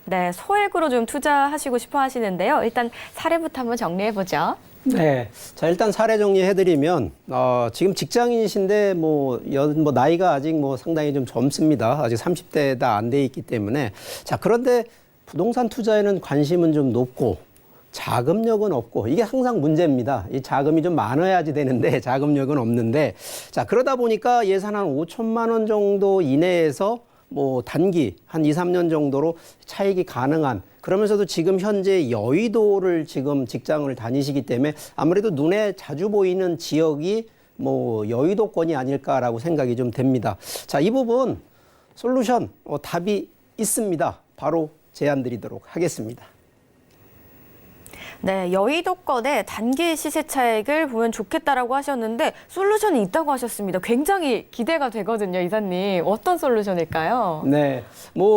네, 소액으로 좀 투자하시고 싶어 하시는데요. 일단 사례부터 한번 정리해보죠. 네. 자, 일단 사례 정리해드리면, 지금 직장인이신데, 나이가 아직 상당히 좀 젊습니다. 아직 30대가 안 돼 있기 때문에. 자, 그런데 부동산 투자에는 관심은 좀 높고, 자금력은 없고, 이게 항상 문제입니다. 이 자금이 좀 많아야지 되는데, 자금력은 없는데, 자, 그러다 보니까 예산 한 5천만 원 정도 이내에서 단기 한 2, 3년 정도로 차익이 가능한, 그러면서도 지금 현재 여의도를 지금 직장을 다니시기 때문에 아무래도 눈에 자주 보이는 지역이 여의도권이 아닐까라고 생각이 좀 됩니다. 자, 이 부분 솔루션, 답이 있습니다. 바로 제안 드리도록 하겠습니다. 네, 여의도권의 단기 시세 차익을 보면 좋겠다라고 하셨는데 솔루션이 있다고 하셨습니다. 굉장히 기대가 되거든요, 이사님. 어떤 솔루션일까요? 네,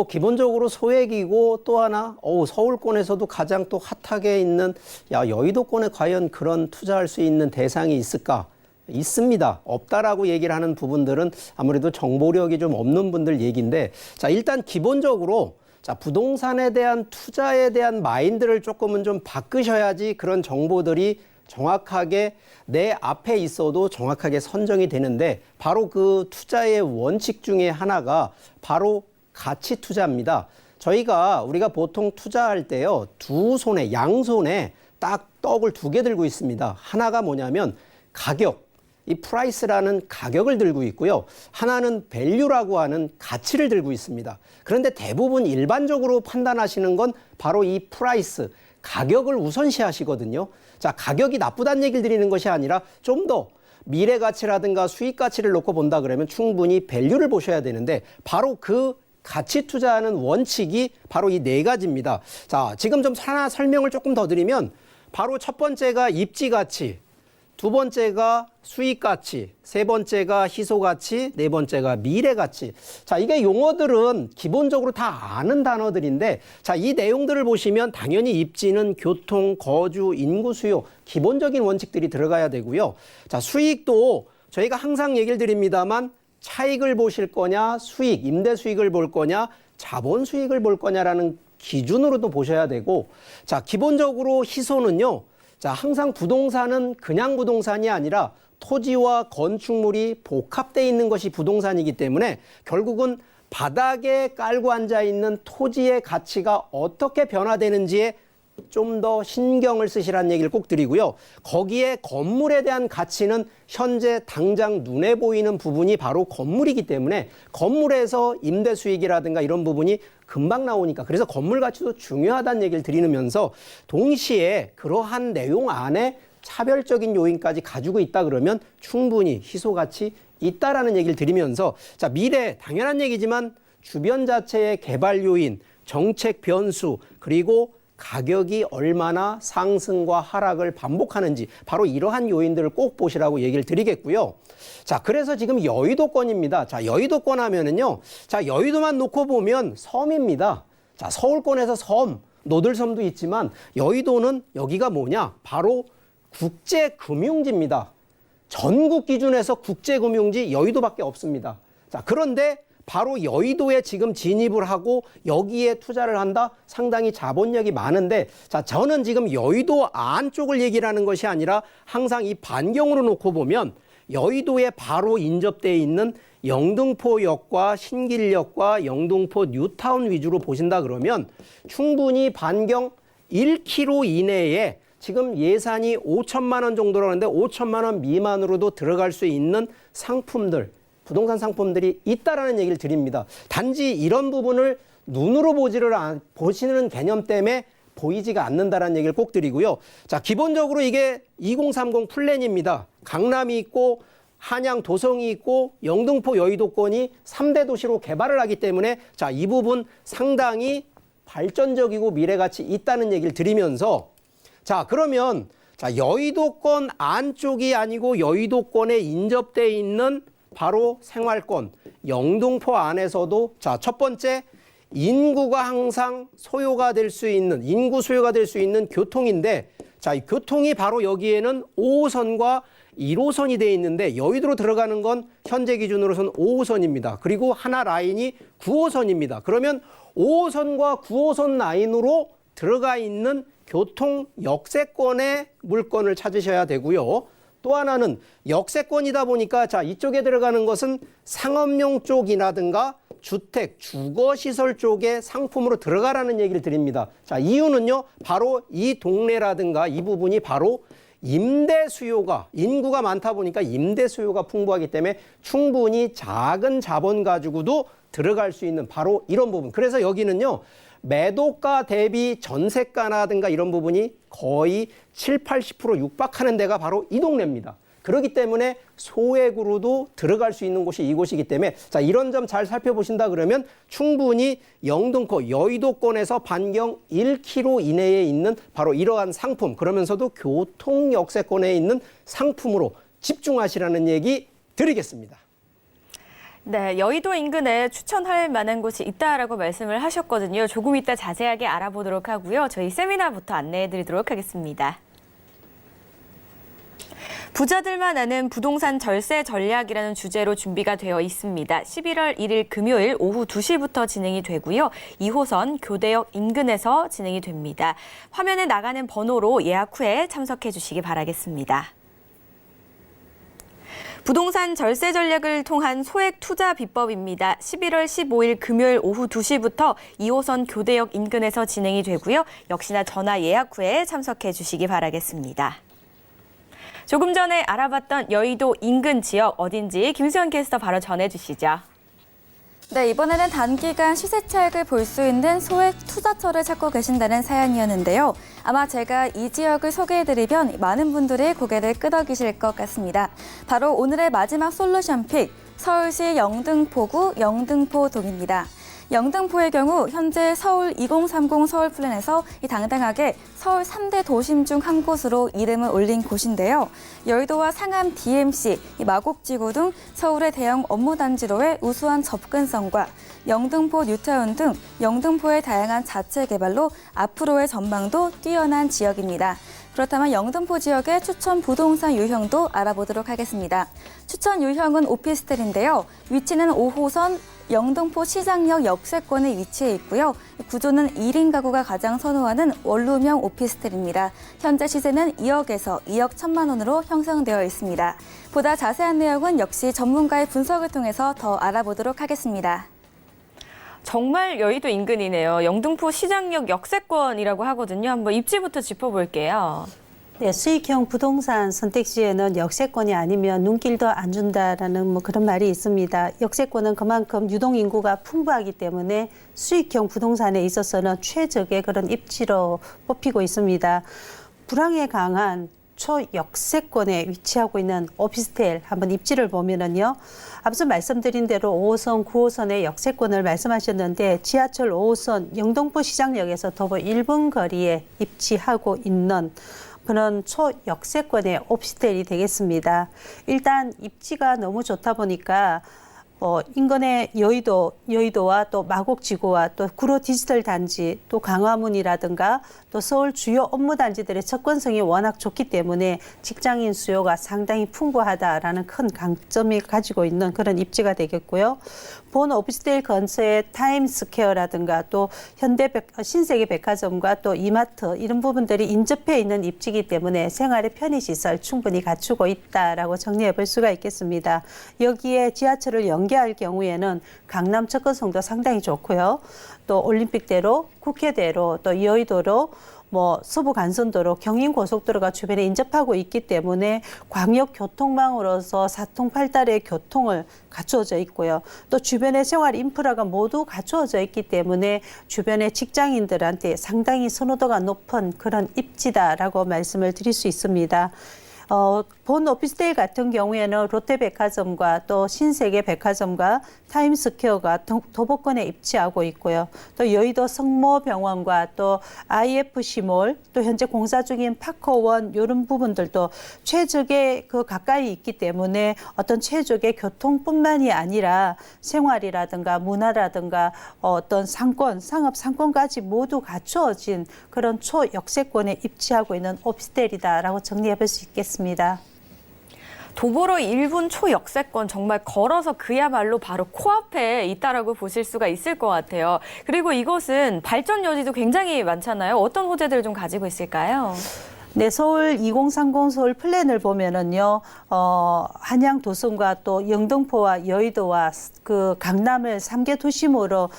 기본적으로 소액이고 또 하나, 서울권에서도 가장 또 핫하게 있는, 여의도권에 과연 그런 투자할 수 있는 대상이 있을까? 있습니다. 없다라고 얘기를 하는 부분들은 아무래도 정보력이 좀 없는 분들 얘기인데, 자, 일단 기본적으로 자, 부동산에 대한 투자에 대한 마인드를 조금은 좀 바꾸셔야지 그런 정보들이 정확하게 내 앞에 있어도 정확하게 선정이 되는데, 바로 그 투자의 원칙 중에 하나가 바로 가치 투자입니다. 우리가 보통 투자할 때요, 두 손에, 양손에 딱 떡을 두 개 들고 있습니다. 하나가 뭐냐면 가격, 이 프라이스라는 가격을 들고 있고요. 하나는 밸류라고 하는 가치를 들고 있습니다. 그런데 대부분 일반적으로 판단하시는 건 바로 이 프라이스, 가격을 우선시하시거든요. 자, 가격이 나쁘다는 얘기를 드리는 것이 아니라 좀 더 미래 가치라든가 수익 가치를 놓고 본다 그러면 충분히 밸류를 보셔야 되는데, 바로 그 가치 투자하는 원칙이 바로 이 네 가지입니다. 자, 지금 좀 하나 설명을 조금 더 드리면, 바로 첫 번째가 입지 가치, 두 번째가 수익 가치, 세 번째가 희소 가치, 네 번째가 미래 가치. 자, 이게 용어들은 기본적으로 다 아는 단어들인데, 자, 이 내용들을 보시면 당연히 입지는 교통, 거주, 인구 수요, 기본적인 원칙들이 들어가야 되고요. 자, 수익도 저희가 항상 얘기를 드립니다만, 차익을 보실 거냐, 수익, 임대 수익을 볼 거냐, 자본 수익을 볼 거냐라는 기준으로도 보셔야 되고, 자, 기본적으로 희소는요, 자, 항상 부동산은 그냥 부동산이 아니라 토지와 건축물이 복합되어 있는 것이 부동산이기 때문에 결국은 바닥에 깔고 앉아 있는 토지의 가치가 어떻게 변화되는지에 좀 더 신경을 쓰시라는 얘기를 꼭 드리고요. 거기에 건물에 대한 가치는 현재 당장 눈에 보이는 부분이 바로 건물이기 때문에 건물에서 임대 수익이라든가 이런 부분이 금방 나오니까, 그래서 건물 가치도 중요하다는 얘기를 드리면서 동시에 그러한 내용 안에 차별적인 요인까지 가지고 있다 그러면 충분히 희소 가치 있다라는 얘기를 드리면서, 자, 미래 당연한 얘기지만 주변 자체의 개발 요인, 정책 변수, 그리고 가격이 얼마나 상승과 하락을 반복하는지, 바로 이러한 요인들을 꼭 보시라고 얘기를 드리겠고요. 자, 그래서 지금 여의도권입니다. 자, 여의도권 하면은요, 자, 여의도만 놓고 보면 섬입니다. 자, 서울권에서 섬, 노들섬도 있지만 여의도는 여기가 뭐냐? 바로 국제금융지입니다. 전국 기준에서 국제금융지 여의도밖에 없습니다. 자, 그런데 바로 여의도에 지금 진입을 하고 여기에 투자를 한다? 상당히 자본력이 많은데, 자, 저는 지금 여의도 안쪽을 얘기를 하는 것이 아니라 항상 이 반경으로 놓고 보면 여의도에 바로 인접되어 있는 영등포역과 신길역과 영등포 뉴타운 위주로 보신다 그러면 충분히 반경 1km 이내에 지금 예산이 5천만 원 정도라고 하는데 5천만 원 미만으로도 들어갈 수 있는 상품들, 부동산 상품들이 있다라는 얘기를 드립니다. 단지 이런 부분을 눈으로 보시는 개념 때문에 보이지가 않는다라는 얘기를 꼭 드리고요. 자, 기본적으로 이게 2030 플랜입니다. 강남이 있고 한양 도성이 있고 영등포 여의도권이 3대 도시로 개발을 하기 때문에, 자, 이 부분 상당히 발전적이고 미래가치 있다는 얘기를 드리면서, 자, 그러면 자, 여의도권 안쪽이 아니고 여의도권에 인접돼 있는 바로 생활권, 영등포 안에서도 자, 첫 번째 인구가 항상 소요가 될 수 있는 인구 소요가 될 수 있는 교통인데 자, 이 교통이 바로 여기에는 5호선과 1호선이 되어 있는데 여의도로 들어가는 건 현재 기준으로선 5호선입니다. 그리고 하나 라인이 9호선입니다. 그러면 5호선과 9호선 라인으로 들어가 있는 교통 역세권의 물건을 찾으셔야 되고요. 또 하나는 역세권이다 보니까 자, 이쪽에 들어가는 것은 상업용 쪽이라든가 주택, 주거시설 쪽에 상품으로 들어가라는 얘기를 드립니다. 자, 이유는요, 바로 이 동네라든가 이 부분이 바로 임대 수요가, 인구가 많다 보니까 임대 수요가 풍부하기 때문에 충분히 작은 자본 가지고도 들어갈 수 있는 바로 이런 부분. 그래서 여기는요, 매도가 대비 전세가라든가 이런 부분이 거의 7, 80% 육박하는 데가 바로 이 동네입니다. 그렇기 때문에 소액으로도 들어갈 수 있는 곳이 이곳이기 때문에 자, 이런 점 잘 살펴보신다 그러면 충분히 영등포 여의도권에서 반경 1km 이내에 있는 바로 이러한 상품, 그러면서도 교통 역세권에 있는 상품으로 집중하시라는 얘기 드리겠습니다. 네, 여의도 인근에 추천할 만한 곳이 있다라고 말씀을 하셨거든요. 조금 이따 자세하게 알아보도록 하고요. 저희 세미나부터 안내해드리도록 하겠습니다. 부자들만 아는 부동산 절세 전략이라는 주제로 준비가 되어 있습니다. 11월 1일 금요일 오후 2시부터 진행이 되고요. 2호선 교대역 인근에서 진행이 됩니다. 화면에 나가는 번호로 예약 후에 참석해 주시기 바라겠습니다. 부동산 절세 전략을 통한 소액 투자 비법입니다. 11월 15일 금요일 오후 2시부터 2호선 교대역 인근에서 진행이 되고요. 역시나 전화 예약 후에 참석해 주시기 바라겠습니다. 조금 전에 알아봤던 여의도 인근 지역 어딘지 김수현 캐스터 바로 전해주시죠. 네, 이번에는 단기간 시세 차익을 볼 수 있는 소액 투자처를 찾고 계신다는 사연이었는데요. 아마 제가 이 지역을 소개해드리면 많은 분들이 고개를 끄덕이실 것 같습니다. 바로 오늘의 마지막 솔루션 픽, 서울시 영등포구 영등포동입니다. 영등포의 경우 현재 서울 2030 서울 플랜에서 당당하게 서울 3대 도심 중 한 곳으로 이름을 올린 곳인데요. 여의도와 상암 DMC, 마곡지구 등 서울의 대형 업무단지로의 우수한 접근성과 영등포 뉴타운 등 영등포의 다양한 자체 개발로 앞으로의 전망도 뛰어난 지역입니다. 그렇다면 영등포 지역의 추천 부동산 유형도 알아보도록 하겠습니다. 추천 유형은 오피스텔인데요. 위치는 5호선 영등포 시장역 역세권에 위치해 있고요. 구조는 1인 가구가 가장 선호하는 원룸형 오피스텔입니다. 현재 시세는 2억에서 2억 1천만 원으로 형성되어 있습니다. 보다 자세한 내용은 역시 전문가의 분석을 통해서 더 알아보도록 하겠습니다. 정말 여의도 인근이네요. 영등포 시장역 역세권이라고 하거든요. 한번 입지부터 짚어볼게요. 네, 수익형 부동산 선택 시에는 역세권이 아니면 눈길도 안 준다라는 그런 말이 있습니다. 역세권은 그만큼 유동인구가 풍부하기 때문에 수익형 부동산에 있어서는 최적의 그런 입지로 뽑히고 있습니다. 불황에 강한 초역세권에 위치하고 있는 오피스텔 한번 입지를 보면은요. 앞서 말씀드린 대로 5호선, 9호선의 역세권을 말씀하셨는데 지하철 5호선 영등포 시장역에서 도보 1분 거리에 입지하고 있는 그런 초역세권의 오피스텔이 되겠습니다. 일단 입지가 너무 좋다 보니까 인근의 여의도와 또 마곡지구와 또 구로 디지털 단지, 또 강화문이라든가 또 서울 주요 업무 단지들의 접근성이 워낙 좋기 때문에 직장인 수요가 상당히 풍부하다라는 큰 강점이 가지고 있는 그런 입지가 되겠고요. 본 오피스텔 근처에 타임스퀘어라든가 또 신세계 백화점과 또 이마트 이런 부분들이 인접해 있는 입지이기 때문에 생활의 편의시설 충분히 갖추고 있다라고 정리해 볼 수가 있겠습니다. 여기에 지하철을 연계할 경우에는 강남 접근성도 상당히 좋고요. 또 올림픽대로, 국회대로, 또 여의도로, 서부간선도로, 경인고속도로가 주변에 인접하고 있기 때문에 광역교통망으로서 사통팔달의 교통을 갖추어져 있고요. 또 주변의 생활 인프라가 모두 갖추어져 있기 때문에 주변의 직장인들한테 상당히 선호도가 높은 그런 입지다라고 말씀을 드릴 수 있습니다. 본 오피스텔 같은 경우에는 롯데백화점과 또 신세계백화점과 타임스퀘어가 도보권에 입지하고 있고요. 또 여의도 성모병원과 또 IFC몰, 또 현재 공사 중인 파커원 이런 부분들도 최적에 그 가까이 있기 때문에 어떤 최적의 교통뿐만이 아니라 생활이라든가 문화라든가 어떤 상권, 상업 상권까지 모두 갖추어진 그런 초역세권에 입지하고 있는 오피스텔이다라고 정리해 볼 수 있겠습니다. 도보로 1분 초역세권 정말 걸어서 그야말로 바로 코앞에 있다라고 보실 수가 있을 것 같아요. 그리고 이것은 발전 여지도 굉장히 많잖아요. 어떤 호재들을 좀 가지고 있을까요? 네, 서울 2030 서울 플랜을 보면은요, 한양 도심과 또 영등포와 여의도와 그 강남을 3개 도심으로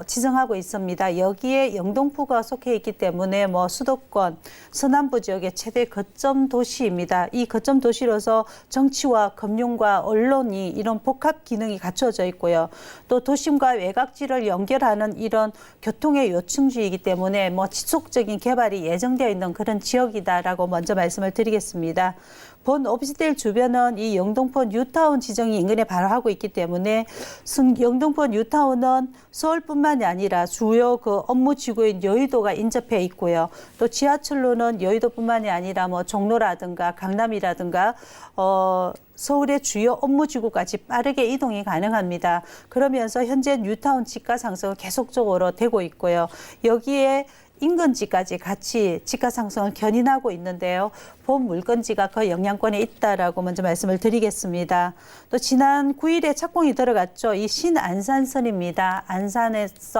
지정하고 있습니다. 여기에 영등포가 속해 있기 때문에 뭐 수도권, 서남부 지역의 최대 거점 도시입니다. 이 거점 도시로서 정치와 금융과 언론이 이런 복합 기능이 갖춰져 있고요. 또 도심과 외곽지를 연결하는 이런 교통의 요충지이기 때문에 뭐 지속적인 개발이 예정되어 있는 그런 지역이다라고 먼저 말씀을 드리겠습니다. 본 오피스텔 주변은 이 영등포 뉴타운 지정이 인근에 바로 하고 있기 때문에 영등포 뉴타운은 서울뿐만이 아니라 주요 그 업무 지구인 여의도가 인접해 있고요. 또 지하철로는 여의도뿐만이 아니라 뭐 종로라든가 강남이라든가 서울의 주요 업무 지구까지 빠르게 이동이 가능합니다. 그러면서 현재 뉴타운 집가 상승은 계속적으로 되고 있고요. 여기에 인근지까지 같이 집가 상승을 견인하고 있는데요. 본 물건지가 그 영향권에 있다라고 먼저 말씀을 드리겠습니다. 또 지난 9일에 착공이 들어갔죠. 이 신안산선입니다.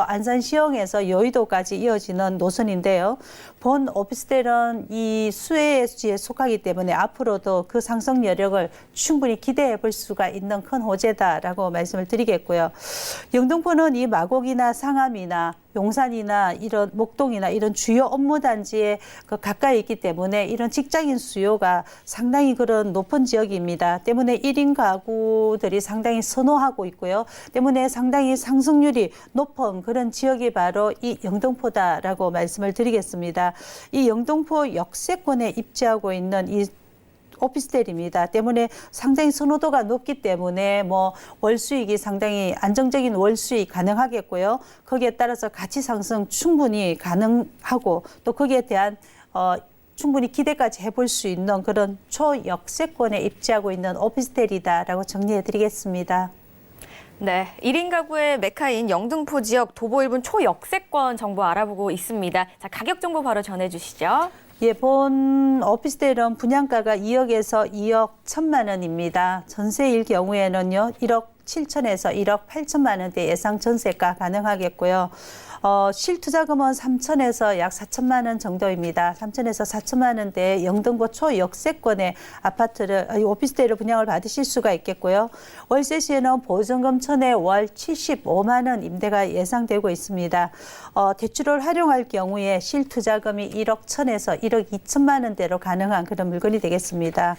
안산시흥에서 여의도까지 이어지는 노선인데요. 본 오피스텔은 이 수혜지에 속하기 때문에 앞으로도 그 상승 여력을 충분히 기대해 볼 수가 있는 큰 호재다라고 말씀을 드리겠고요. 영등포는 이 마곡이나 상암이나 용산이나 이런 목동이나 이런 주요 업무 단지에 가까이 있기 때문에 이런 직장인 수요가 상당히 그런 높은 지역입니다. 때문에 1인 가구들이 상당히 선호하고 있고요. 때문에 상당히 상승률이 높은 그런 지역이 바로 이 영등포다라고 말씀을 드리겠습니다. 이 영등포 역세권에 입지하고 있는 이 오피스텔입니다. 때문에 상당히 선호도가 높기 때문에 뭐 월 수익이 상당히 안정적인 월 수익 가능하겠고요. 거기에 따라서 가치 상승 충분히 가능하고 또 거기에 대한 충분히 기대까지 해볼 수 있는 그런 초역세권에 입지하고 있는 오피스텔이다라고 정리해 드리겠습니다. 네, 1인 가구의 메카인 영등포 지역 도보 1분 초역세권 정보 알아보고 있습니다. 자, 가격 정보 바로 전해주시죠. 예, 본 오피스텔은 분양가가 2억에서 2억 1천만 원입니다. 전세일 경우에는요, 1억 7천에서 1억 8천만 원대 예상 전세가 가능하겠고요. 실투자금은 3천에서 약 4천만 원 정도입니다. 3천에서 4천만 원대 영등포 초역세권의 오피스텔을 분양을 받으실 수가 있겠고요. 월세 시에는 보증금 천에 월 75만 원 임대가 예상되고 있습니다. 대출을 활용할 경우에 실투자금이 1억 천에서 1억 2천만 원대로 가능한 그런 물건이 되겠습니다.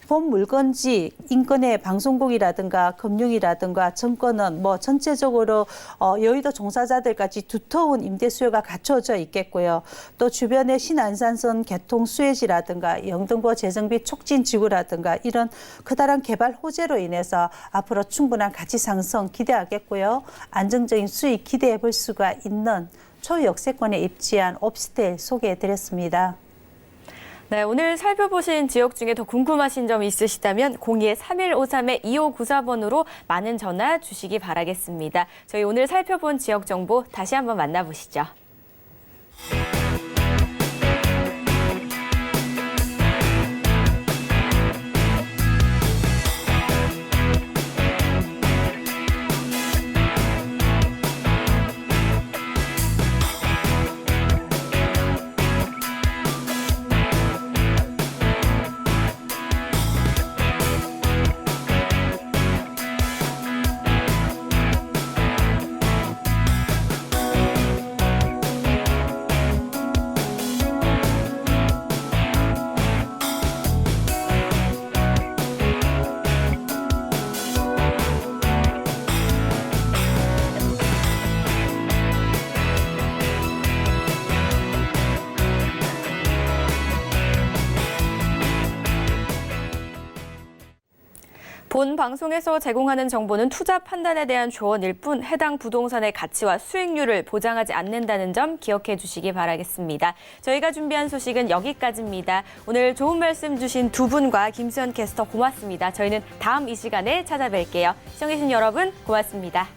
본 물건지 인근의 방송국이라든가 금융이라든가 정권은 뭐 전체적으로 여의도 종사자들까지 두터운 임대 수요가 갖춰져 있겠고요. 또 주변의 신안산선 개통 수혜지라든가 영등포 재정비 촉진 지구라든가 이런 커다란 개발 호재로 인해서 앞으로 충분한 가치 상승 기대하겠고요. 안정적인 수익 기대해 볼 수가 있는 초역세권에 입지한 오피스텔 소개해 드렸습니다. 네, 오늘 살펴보신 지역 중에 더 궁금하신 점 있으시다면 02-3153-2594번으로 많은 전화 주시기 바라겠습니다. 저희 오늘 살펴본 지역 정보 다시 한번 만나보시죠. 본 방송에서 제공하는 정보는 투자 판단에 대한 조언일 뿐 해당 부동산의 가치와 수익률을 보장하지 않는다는 점 기억해 주시기 바라겠습니다. 저희가 준비한 소식은 여기까지입니다. 오늘 좋은 말씀 주신 두 분과 김수현 캐스터 고맙습니다. 저희는 다음 이 시간에 찾아뵐게요. 시청해주신 여러분 고맙습니다.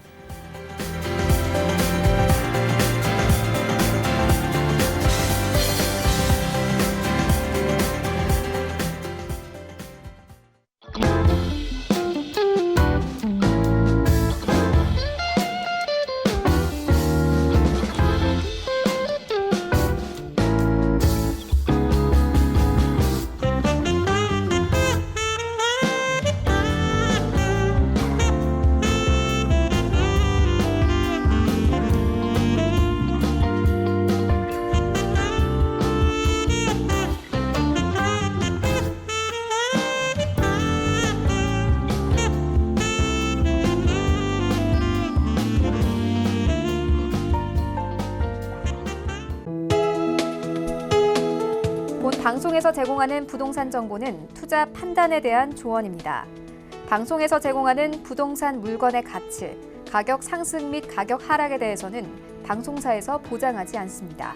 본 방송에서 제공하는 부동산 정보는 투자 판단에 대한 조언입니다. 방송에서 제공하는 부동산 물건의 가치, 가격 상승 및 가격 하락에 대해서는 방송사에서 보장하지 않습니다.